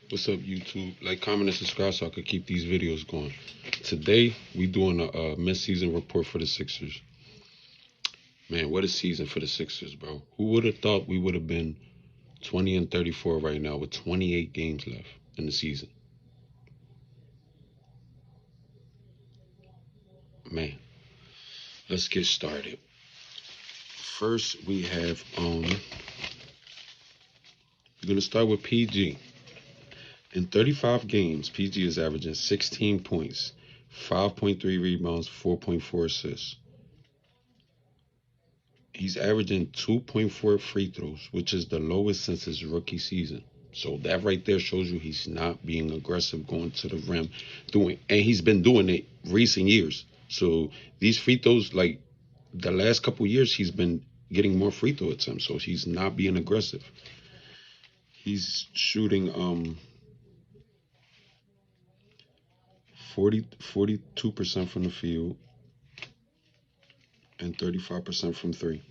What's up, YouTube? Like, comment, and subscribe so I could keep these videos going. Today, we doing a mid-season report for the Sixers. Man, what a season for the Sixers, bro. Who would have thought we would have been 20 and 34 right now with 28 games left in the season? Man, let's get started. First, we have, we're going to start with PG. In 35 games, PG is averaging 16 points, 5.3 rebounds, 4.4 assists. He's averaging 2.4 free throws, which is the lowest since his rookie season. So that right there shows you he's not being aggressive going to the rim, and he's been doing it recent years. So these free throws, like the last couple years, he's been getting more free throw attempts. So he's not being aggressive. He's shooting 42% from the field and 35% from three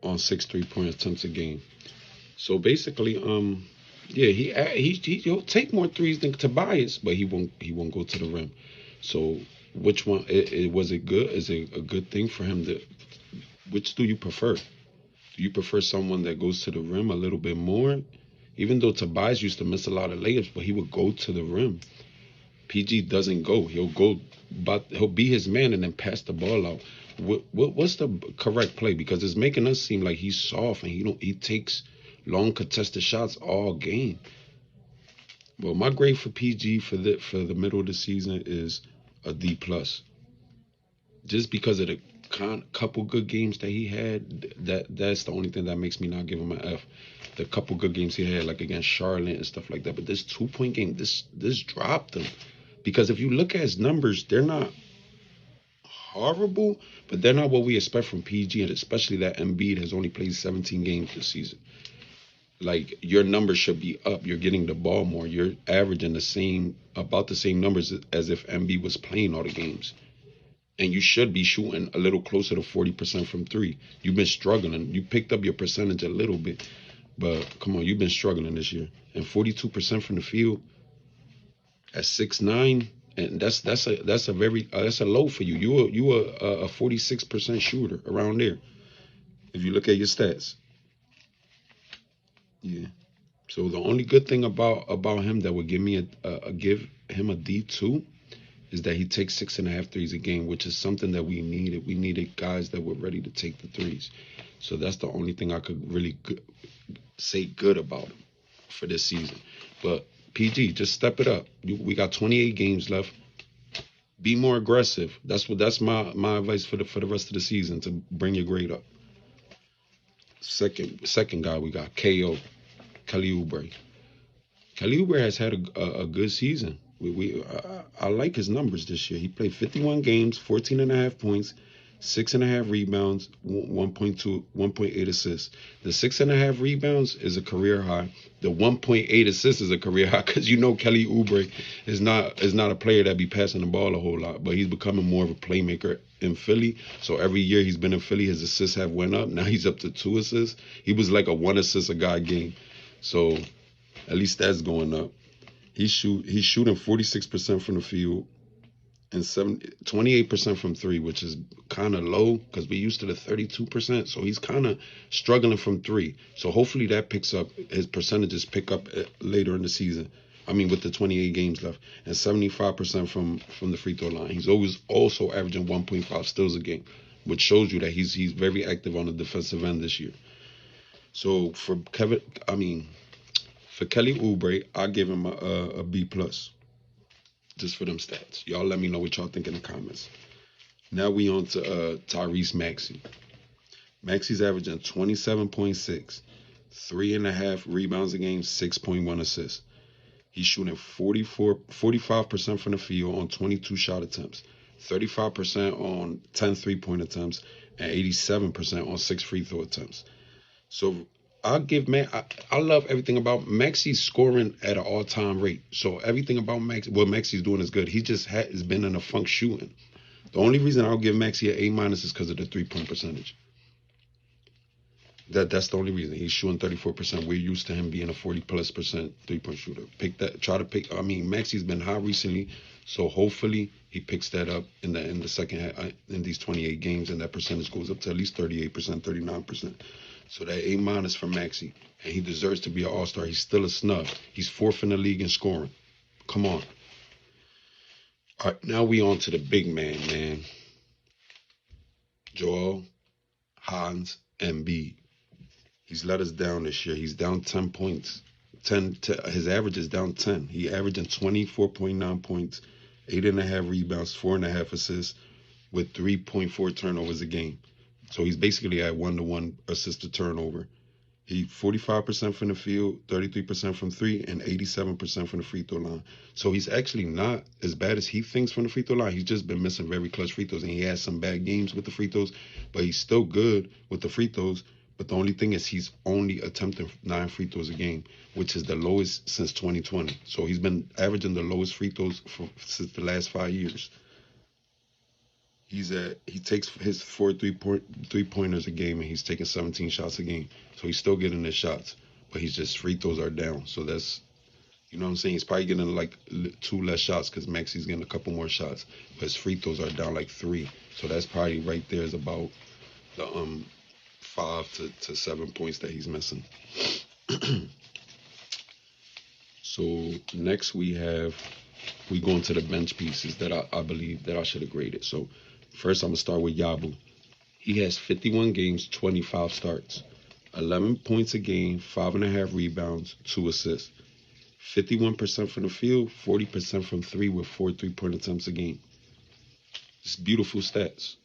on 6 3-point attempts a game. So basically, yeah, he'll take more threes than Tobias, but he won't go to the rim. So which one was it good? Is it a good thing for him to? Which do you prefer? Do you prefer someone that goes to the rim a little bit more? Even though Tobias used to miss a lot of layups, but he would go to the rim. PG doesn't go. He'll go, but he'll be his man and then pass the ball out. What's the correct play? Because it's making us seem like he's soft and he takes long contested shots all game. Well, my grade for PG for the middle of the season is a D+. Just because of the couple good games that he had, that's the only thing that makes me not give him an F. The couple good games he had, like against Charlotte and stuff like that. But this 2-point game, this dropped him. Because if you look at his numbers, they're not horrible, but they're not what we expect from PG, and especially that Embiid has only played 17 games this season. Like, your numbers should be up. You're getting the ball more. You're averaging about the same numbers as if Embiid was playing all the games. And you should be shooting a little closer to 40% from three. You've been struggling. You picked up your percentage a little bit, but come on, you've been struggling this year. And 42% from the field at 6'9", and that's a low for you. You a 46% shooter around there. If you look at your stats, yeah. So the only good thing about him that would give him a D2 is that he takes 6.5 threes a game, which is something that we needed. We needed guys that were ready to take the threes. So that's the only thing I could really say good about him for this season. But PG, just step it up. We got 28 games left. Be more aggressive. That's my advice for the rest of the season, to bring your grade up. Second guy we got KO, Kelly Oubre. Kelly Oubre has had a good season. I like his numbers this year. He played 51 games, 14 and a half points, 6.5 rebounds, 1.8 assists. The 6.5 rebounds is a career high. The 1.8 assists is a career high, because Kelly Oubre is not a player that be passing the ball a whole lot, but he's becoming more of a playmaker in Philly. So every year he's been in Philly, his assists have went up. Now he's up to 2 assists. He was like a 1 assist a guy game. So at least that's going up. He's shooting 46% from the field and 28% from three, which is kind of low because we used to the 32%. So he's kind of struggling from three. So hopefully that picks up. His percentages pick up later in the season. I mean, with the 28 games left, and 75% from the free throw line. He's always also averaging 1.5 steals a game, which shows you that he's very active on the defensive end this year. So for Kelly Oubre, I give him a B+, just for them stats. Y'all let me know what y'all think in the comments. Now we on to Tyrese Maxey. Maxey's averaging 27.6, 3.5 rebounds a game, 6.1 assists. He's shooting 45% from the field on 22 shot attempts, 35% on 10 3-point attempts, and 87% on 6 free throw attempts. So I'll give I love everything about Maxey's scoring at an all-time rate. So everything about what Maxey's doing is good. He just has been in a funk shooting. The only reason I'll give Maxey an A- is because of the 3-point percentage. That's the only reason he's shooting 34%. We're used to him being a 40+% 3-point shooter. Pick that. Try to pick. I mean, Maxi's been hot recently, so hopefully he picks that up in the second half in these 28 games, and that percentage goes up to at least 38%, 39%. So that A- for Maxi, and he deserves to be an All-Star. He's still a snub. He's fourth in the league in scoring. Come on. All right, now we on to the big man. Joel Hans Embiid. He's let us down this year. He's down 10 points. His average is down 10. He averaging 24.9 points, 8.5 rebounds, 4.5 assists, with 3.4 turnovers a game. So he's basically at 1-to-1 assist to turnover. He 45% from the field, 33% from three, and 87% from the free throw line. So he's actually not as bad as he thinks from the free throw line. He's just been missing very clutch free throws, and he has some bad games with the free throws, but he's still good with the free throws. But the only thing is he's only attempting 9 free throws a game, which is the lowest since 2020. So he's been averaging the lowest free throws since the last 5 years. He takes his 4 3-pointers a game, and he's taking 17 shots a game. So he's still getting his shots, but he's just free throws are down. So that's, you know what I'm saying? He's probably getting like 2 less shots because Maxi's getting a couple more shots, but his free throws are down like 3. So that's probably right there is about the 5 to 7 points that he's missing. So next we go into the bench pieces that I believe that I should have graded. So first, I'm going to start with Yabu. He has 51 games, 25 starts, 11 points a game, 5.5 rebounds, 2 assists, 51% from the field, 40% from three with 4 3-point attempts a game. It's beautiful stats.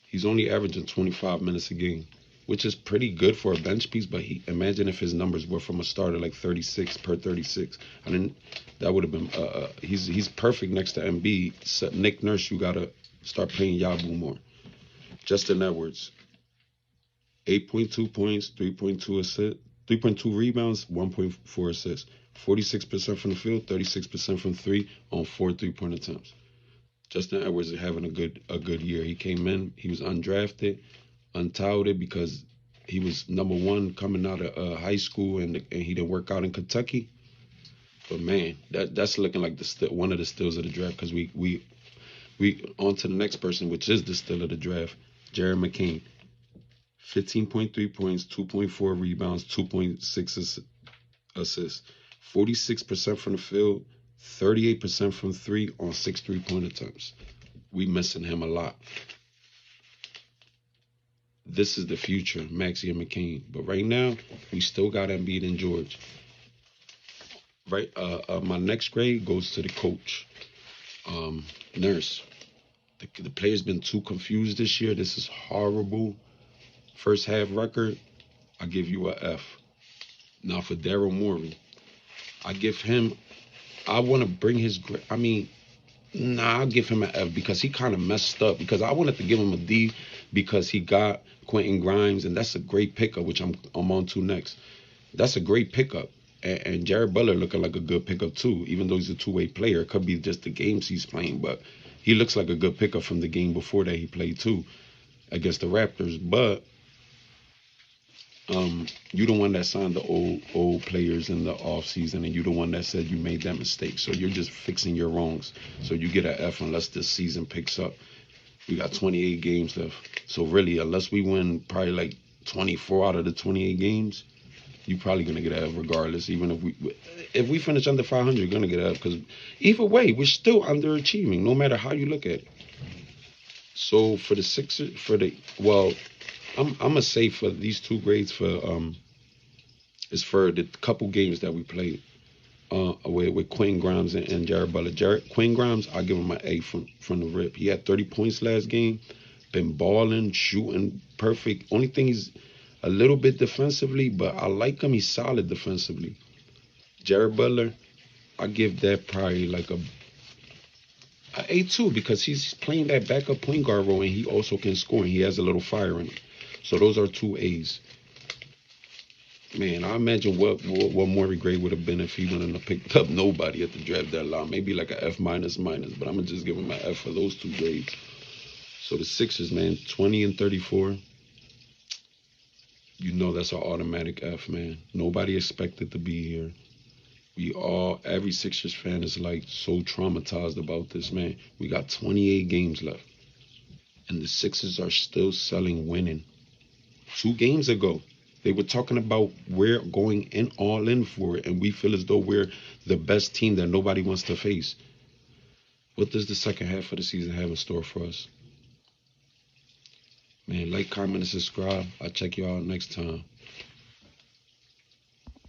He's only averaging 25 minutes a game, which is pretty good for a bench piece, but imagine if his numbers were from a starter, like 36 per 36. I mean, that would have been, he's perfect next to Embiid. So Nick Nurse, you got to start playing Yabu more. Justin Edwards, 8.2 points, 3.2 assists, 3.2 rebounds, 1.4 assists, 46% from the field, 36% from three on 4 3-point attempts. Justin Edwards is having a good year. He came in, he was undrafted, untouted because he was number 1 coming out of high school, and he didn't work out in Kentucky. But man, that's looking like one of the steals of the draft, because we on to the next person, which is the steal of the draft, Jared McCain. 15.3 points, 2.4 rebounds, 2.6 assists, 46% from the field, 38% from three on 6 3-point attempts. We missing him a lot. This is the future, Maxi and McCain. But right now, we still got Embiid and George. Right. My next grade goes to the coach, Nurse. The player's been too confused this year. This is horrible. First half record, I give you a F. Now for Daryl Morey, I want to bring his grade. I mean, I'll give him an F because he kind of messed up. Because I wanted to give him a D because he got Quentin Grimes, and that's a great pickup, which I'm on to next. That's a great pickup. And Jared Butler looking like a good pickup too, even though he's a two-way player. It could be just the games he's playing, but he looks like a good pickup from the game before that he played too against the Raptors. But you the one that signed the old players in the off season, and you the one that said you made that mistake. So you're just fixing your wrongs. So you get an F unless this season picks up. We got 28 games left. So really, unless we win probably like 24 out of the 28 games, you're probably gonna get an F regardless. Even if we finish under 500, you're gonna get an F, because either way, we're still underachieving, no matter how you look at it. So for the Sixers, I'm gonna say for these 2 grades is for the couple games that we played with Quentin Grimes and Jared Butler. Quentin Grimes, I give him an A from the rip. He had 30 points last game, been balling, shooting, perfect. Only thing he's a little bit defensively, but I like him. He's solid defensively. Jared Butler, I give that probably like a A2, because he's playing that backup point guard role, and he also can score, and he has a little fire in him. So those are 2 A's. Man, I imagine what Morey grade would have been if he wouldn't have picked up nobody at the draft deadline. Maybe like a F minus, but I'm gonna just give him an F for those 2 grades. So the Sixers, man, 20 and 34. you know that's an automatic F, man. Nobody expected to be here. Every Sixers fan is like so traumatized about this, man. We got 28 games left, and the Sixers are still selling winning. 2 games ago, they were talking about we're going in all in for it, and we feel as though we're the best team that nobody wants to face. What does the second half of the season have in store for us? Man, like, comment, and subscribe. I'll check you out next time.